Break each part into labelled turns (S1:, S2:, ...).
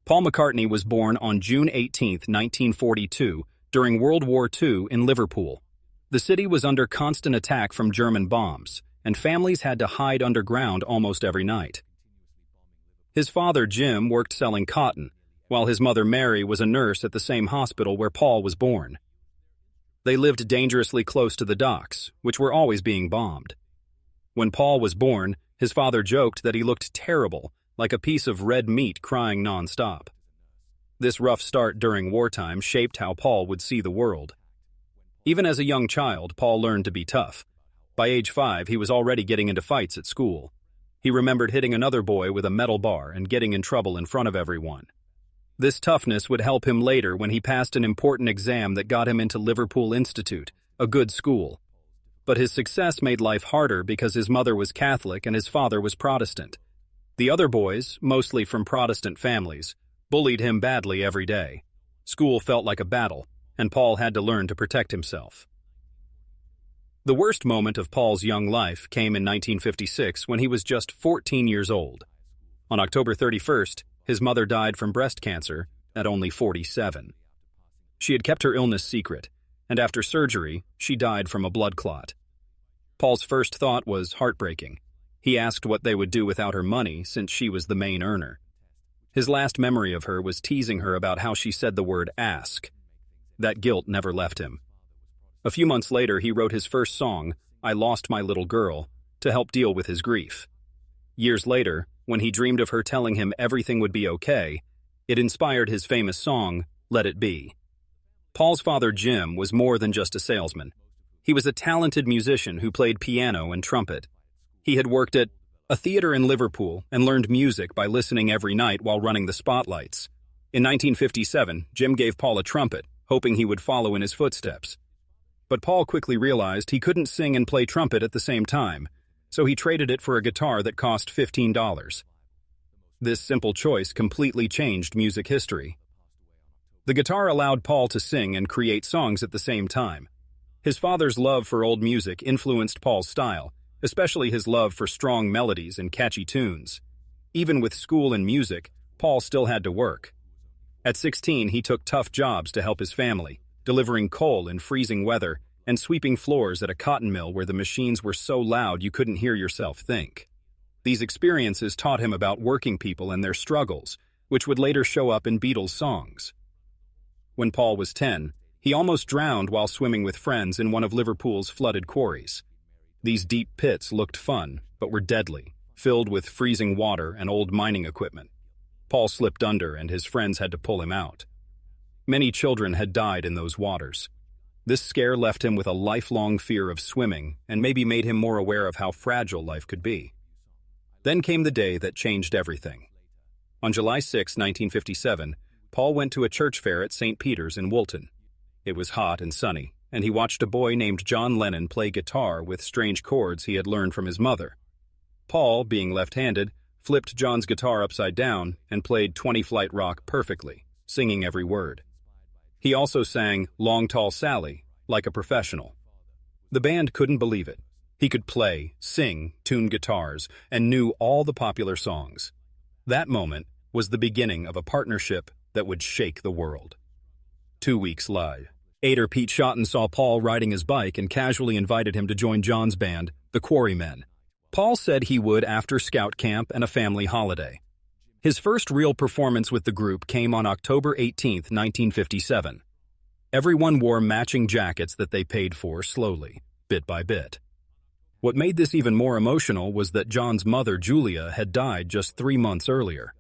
S1: Paul McCartney was born on June 18, 1942, during World War II in Liverpool. The city was under constant attack from German bombs, and families had to hide underground almost every night. His father, Jim, worked selling cotton, while his mother, Mary, was a nurse at the same hospital where Paul was born. They lived dangerously close to the docks, which were always being bombed. When Paul was born, his father joked that he looked terrible, like a piece of red meat crying nonstop. This rough start during wartime shaped how Paul would see the world. Even as a young child, Paul learned to be tough. By age 5, he was already getting into fights at school. He remembered hitting another boy with a metal bar and getting in trouble in front of everyone. This toughness would help him later when he passed an important exam that got him into Liverpool Institute, a good school. But his success made life harder because his mother was Catholic and his father was Protestant. The other boys, mostly from Protestant families, bullied him badly every day. School felt like a battle, and Paul had to learn to protect himself. The worst moment of Paul's young life came in 1956 when he was just 14 years old. On October 31st, his mother died from breast cancer at only 47. She had kept her illness secret, and after surgery, she died from a blood clot. Paul's first thought was heartbreaking. He asked what they would do without her money since she was the main earner. His last memory of her was teasing her about how she said the word ask. That guilt never left him. A few months later, he wrote his first song, I Lost My Little Girl, to help deal with his grief. Years later, when he dreamed of her telling him everything would be okay, it inspired his famous song, Let It Be. Paul's father, Jim, was more than just a salesman. He was a talented musician who played piano and trumpet. He had worked at a theater in Liverpool and learned music by listening every night while running the spotlights. In 1957, Jim gave Paul a trumpet, hoping he would follow in his footsteps. But Paul quickly realized he couldn't sing and play trumpet at the same time, so he traded it for a guitar that cost $15. This simple choice completely changed music history. The guitar allowed Paul to sing and create songs at the same time. His father's love for old music influenced Paul's style, especially his love for strong melodies and catchy tunes. Even with school and music, Paul still had to work. At 16, he took tough jobs to help his family, delivering coal in freezing weather and sweeping floors at a cotton mill where the machines were so loud you couldn't hear yourself think. These experiences taught him about working people and their struggles, which would later show up in Beatles songs. When Paul was 10, he almost drowned while swimming with friends in one of Liverpool's flooded quarries. These deep pits looked fun, but were deadly, filled with freezing water and old mining equipment. Paul slipped under and his friends had to pull him out. Many children had died in those waters. This scare left him with a lifelong fear of swimming and maybe made him more aware of how fragile life could be. Then came the day that changed everything. On July 6, 1957, Paul went to a church fair at St. Peter's in Woolton. It was hot and sunny, and he watched a boy named John Lennon play guitar with strange chords he had learned from his mother. Paul, being left-handed, flipped John's guitar upside down and played 20 Flight Rock perfectly, singing every word. He also sang Long Tall Sally like a professional. The band couldn't believe it. He could play, sing, tune guitars, and knew all the popular songs. That moment was the beginning of a partnership that would shake the world. 2 weeks later, Pete Shotton saw Paul riding his bike and casually invited him to join John's band, the Quarrymen. Paul said he would after scout camp and a family holiday. His first real performance with the group came on October 18, 1957. Everyone wore matching jackets that they paid for slowly, bit by bit. What made this even more emotional was that John's mother, Julia, had died just 3 months earlier.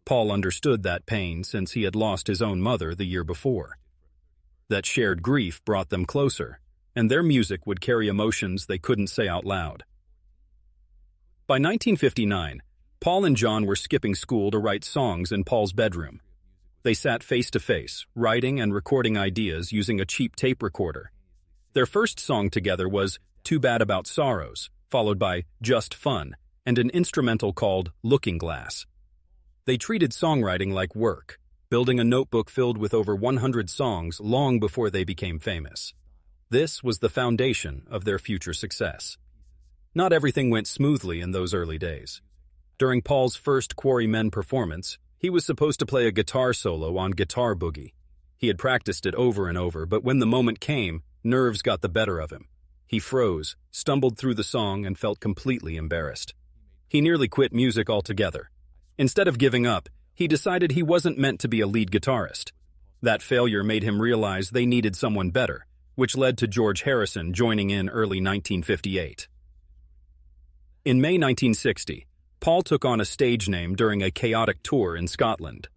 S1: Paul understood that pain since he had lost his own mother the year before. That shared grief brought them closer, and their music would carry emotions they couldn't say out loud. By 1959, Paul and John were skipping school to write songs in Paul's bedroom. They sat face-to-face, writing and recording ideas using a cheap tape recorder. Their first song together was Too Bad About Sorrows, followed by Just Fun, and an instrumental called Looking Glass. They treated songwriting like work, building a notebook filled with over 100 songs long before they became famous. This was the foundation of their future success. Not everything went smoothly in those early days. During Paul's first Quarrymen performance, He was supposed to play a guitar solo on Guitar Boogie. He had practiced it over and over, but when the moment came, nerves got the better of him. He froze, stumbled through the song, and felt completely embarrassed. He nearly quit music altogether. Instead of giving up, he decided he wasn't meant to be a lead guitarist. That failure made him realize they needed someone better, which led to George Harrison joining in early 1958. In May 1960, Paul took on a stage name during a chaotic tour in Scotland.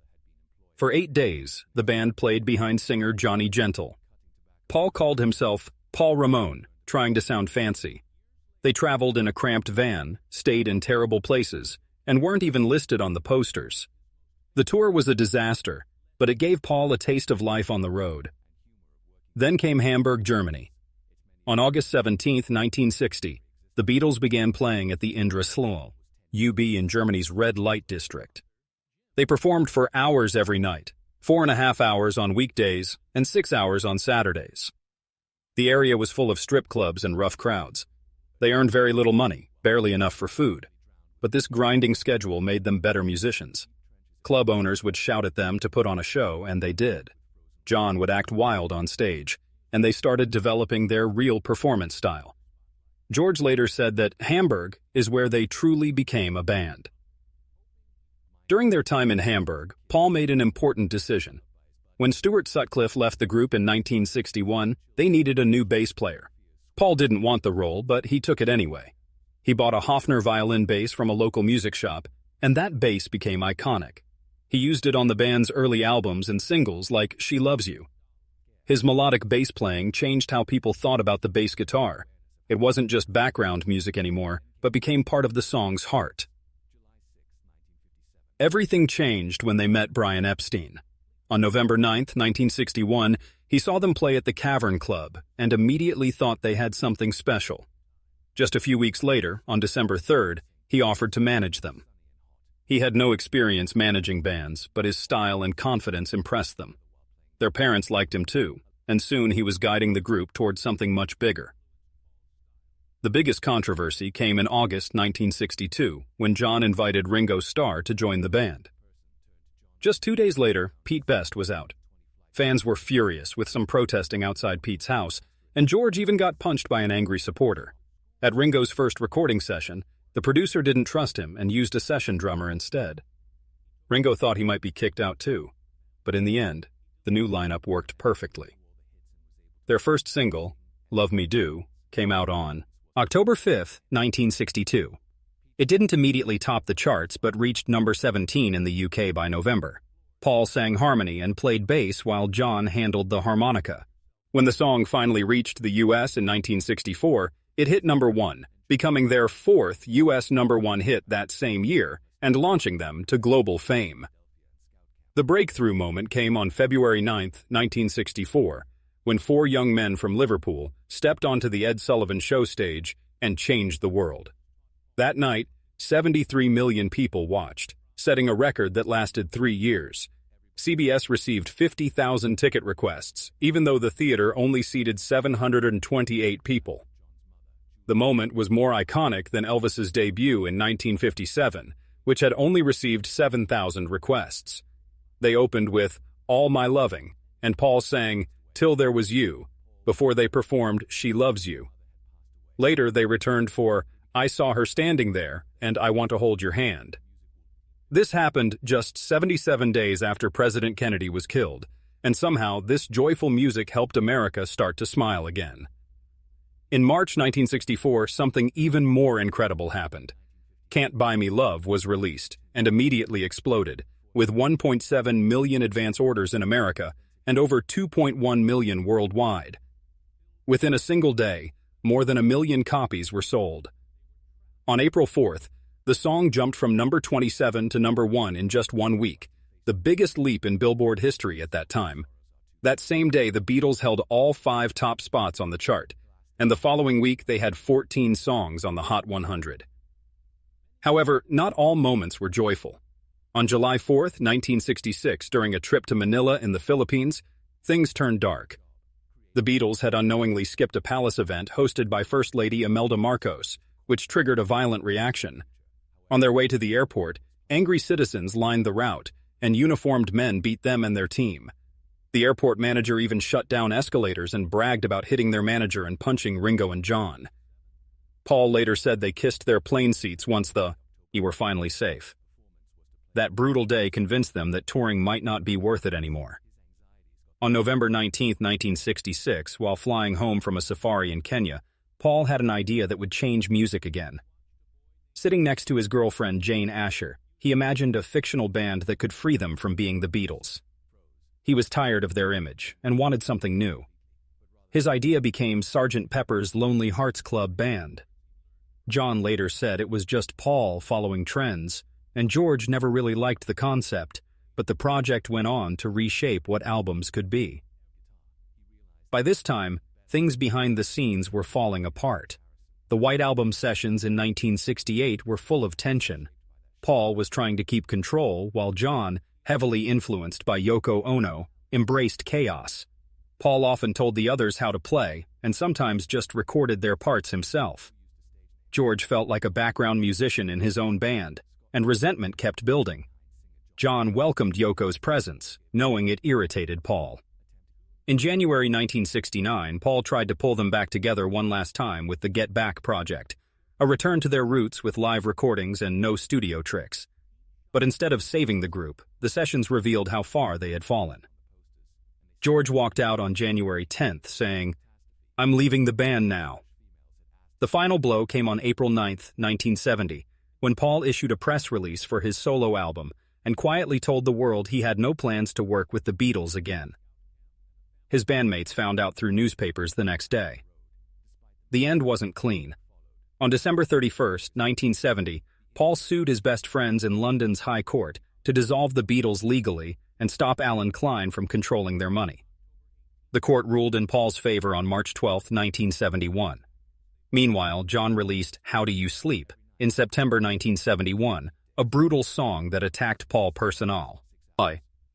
S1: For 8 days, the band played behind singer Johnny Gentle. Paul called himself Paul Ramone, trying to sound fancy. They traveled in a cramped van, stayed in terrible places, and weren't even listed on the posters. The tour was a disaster, but it gave Paul a taste of life on the road. Then came Hamburg, Germany. On August 17, 1960, the Beatles began playing at the Indre Slot, UB in Germany's red light district. They performed for hours every night, 4.5 hours on weekdays and 6 hours on Saturdays. The area was full of strip clubs and rough crowds. They earned very little money, barely enough for food. But this grinding schedule made them better musicians. Club owners would shout at them to put on a show, and they did. John would act wild on stage, and they started developing their real performance style. George later said that Hamburg is where they truly became a band. During their time in Hamburg, Paul made an important decision. When Stuart Sutcliffe left the group in 1961, they needed a new bass player. Paul didn't want the role, but he took it anyway. He bought a Hofner violin bass from a local music shop, and that bass became iconic. He used it on the band's early albums and singles like She Loves You. His melodic bass playing changed how people thought about the bass guitar. It wasn't just background music anymore, but became part of the song's heart. Everything changed when they met Brian Epstein. On November 9, 1961, he saw them play at the Cavern Club and immediately thought they had something special. Just a few weeks later, on December 3rd, he offered to manage them. He had no experience managing bands, but his style and confidence impressed them. Their parents liked him too, and soon he was guiding the group towards something much bigger. The biggest controversy came in August 1962, when John invited Ringo Starr to join the band. Just 2 days later, Pete Best was out. Fans were furious, with some protesting outside Pete's house, and George even got punched by an angry supporter. At Ringo's first recording session, the producer didn't trust him and used a session drummer instead. Ringo thought he might be kicked out too, but in the end, the new lineup worked perfectly. Their first single, Love Me Do, came out on October 5, 1962. It didn't immediately top the charts, but reached number 17 in the UK by November. Paul sang harmony and played bass while John handled the harmonica. When the song finally reached the US in 1964, it hit number 1, becoming their 4th US number 1 hit that same year and launching them to global fame. The breakthrough moment came on February 9, 1964, when 4 young men from Liverpool stepped onto the Ed Sullivan Show stage and changed the world. That night, 73 million people watched, setting a record that lasted 3 years. CBS received 50,000 ticket requests, even though the theater only seated 728 people. The moment was more iconic than Elvis's debut in 1957, which had only received 7,000 requests. They opened with All My Loving, and Paul sang Till There Was You, before they performed She Loves You. Later, they returned for I Saw Her Standing There and I Want to Hold Your Hand. This happened just 77 days after President Kennedy was killed, and somehow this joyful music helped America start to smile again. In March 1964, something even more incredible happened. Can't Buy Me Love was released and immediately exploded, with 1.7 million advance orders in America and over 2.1 million worldwide. Within a single day, more than 1 million copies were sold. On April 4th, the song jumped from number 27 to number 1 in just 1 week, the biggest leap in Billboard history at that time. That same day, the Beatles held all 5 top spots on the chart, and the following week they had 14 songs on the Hot 100. However, not all moments were joyful. On July 4th, 1966, during a trip to Manila in the Philippines, things turned dark. The Beatles had unknowingly skipped a palace event hosted by First Lady Imelda Marcos, which triggered a violent reaction. On their way to the airport, angry citizens lined the route, and uniformed men beat them and their team. The airport manager even shut down escalators and bragged about hitting their manager and punching Ringo and John. Paul later said they kissed their plane seats once you were finally safe. That brutal day convinced them that touring might not be worth it anymore. On November 19, 1966, while flying home from a safari in Kenya, Paul had an idea that would change music again. Sitting next to his girlfriend Jane Asher, he imagined a fictional band that could free them from being the Beatles. He was tired of their image and wanted something new. His idea became Sgt. Pepper's Lonely Hearts Club Band. John later said it was just Paul following trends, and George never really liked the concept, but the project went on to reshape what albums could be. By this time, things behind the scenes were falling apart. The White Album sessions in 1968 were full of tension. Paul was trying to keep control, while John, heavily influenced by Yoko Ono, embraced chaos. Paul often told the others how to play, and sometimes just recorded their parts himself. George felt like a background musician in his own band, and resentment kept building. John welcomed Yoko's presence, knowing it irritated Paul. In January 1969, Paul tried to pull them back together one last time with the Get Back project, a return to their roots with live recordings and no studio tricks. But instead of saving the group, the sessions revealed how far they had fallen. George walked out on January 10th, saying, "I'm leaving the band now." The final blow came on April 9th, 1970, when Paul issued a press release for his solo album and quietly told the world he had no plans to work with the Beatles again. His bandmates found out through newspapers the next day. The end wasn't clean. On December 31st, 1970, Paul sued his best friends in London's High Court to dissolve the Beatles legally and stop Alan Klein from controlling their money. The court ruled in Paul's favor on March 12, 1971. Meanwhile, John released How Do You Sleep in September 1971, a brutal song that attacked Paul personally,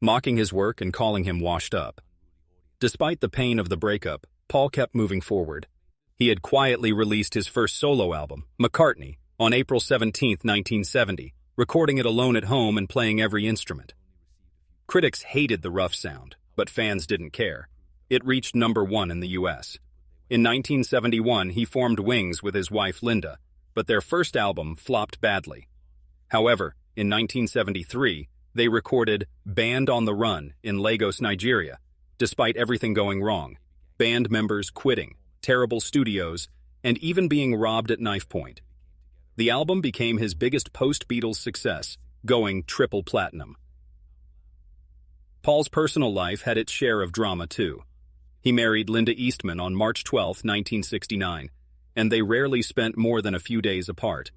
S1: mocking his work and calling him washed up. Despite the pain of the breakup, Paul kept moving forward. He had quietly released his first solo album, McCartney, on April 17, 1970, recording it alone at home and playing every instrument. Critics hated the rough sound, but fans didn't care. It reached #1 in the U.S. In 1971, he formed Wings with his wife Linda, but their first album flopped badly. However, in 1973, they recorded Band on the Run in Lagos, Nigeria, despite everything going wrong, band members quitting, terrible studios, and even being robbed at knife point. The album became his biggest post-Beatles success, going triple platinum. Paul's personal life had its share of drama, too. He married Linda Eastman on March 12, 1969, and they rarely spent more than a few days apart.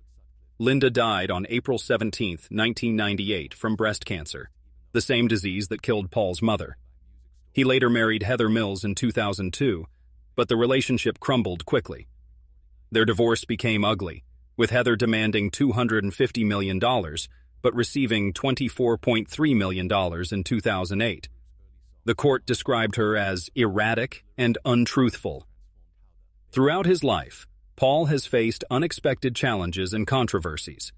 S1: Linda died on April 17, 1998, from breast cancer, the same disease that killed Paul's mother. He later married Heather Mills in 2002, but the relationship crumbled quickly. Their divorce became ugly, with Heather demanding $250 million, but receiving $24.3 million in 2008. The court described her as erratic and untruthful. Throughout his life, Paul has faced unexpected challenges and controversies.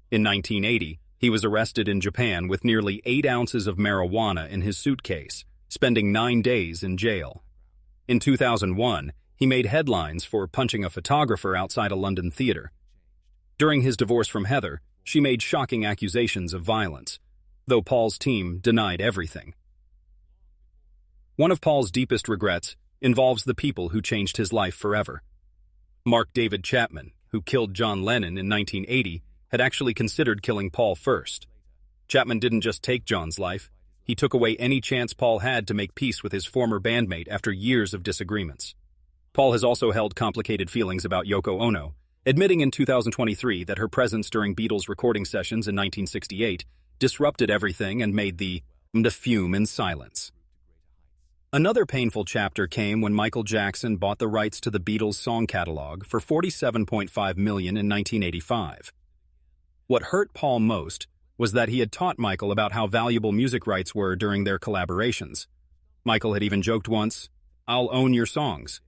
S1: In 1980, he was arrested in Japan with nearly 8 ounces of marijuana in his suitcase, spending 9 days in jail. In 2001, he made headlines for punching a photographer outside a London theater. During his divorce from Heather, she made shocking accusations of violence, though Paul's team denied everything. One of Paul's deepest regrets involves the people who changed his life forever. Mark David Chapman, who killed John Lennon in 1980, had actually considered killing Paul first. Chapman didn't just take John's life, he took away any chance Paul had to make peace with his former bandmate after years of disagreements. Paul has also held complicated feelings about Yoko Ono, admitting in 2023 that her presence during Beatles recording sessions in 1968 disrupted everything and made the fume in silence. Another painful chapter came when Michael Jackson bought the rights to the Beatles' song catalog for $47.5 million in 1985. What hurt Paul most was that he had taught Michael about how valuable music rights were during their collaborations. Michael had even joked once, "I'll own your songs,"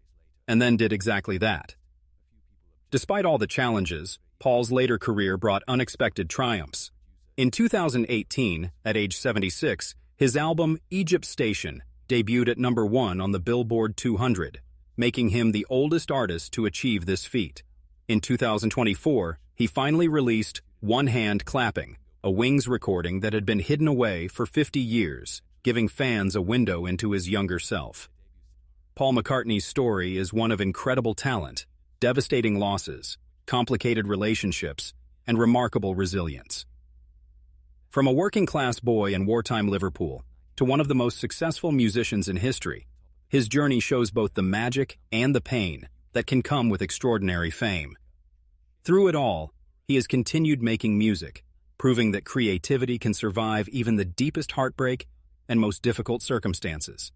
S1: and then did exactly that. Despite all the challenges, Paul's later career brought unexpected triumphs. In 2018, at age 76, his album Egypt Station debuted at #1 on the Billboard 200, making him the oldest artist to achieve this feat. In 2024, he finally released One Hand Clapping, a Wings recording that had been hidden away for 50 years, giving fans a window into his younger self. Paul McCartney's story is one of incredible talent, devastating losses, complicated relationships, and remarkable resilience. From a working-class boy in wartime Liverpool to one of the most successful musicians in history, his journey shows both the magic and the pain that can come with extraordinary fame. Through it all, he has continued making music, proving that creativity can survive even the deepest heartbreak and most difficult circumstances.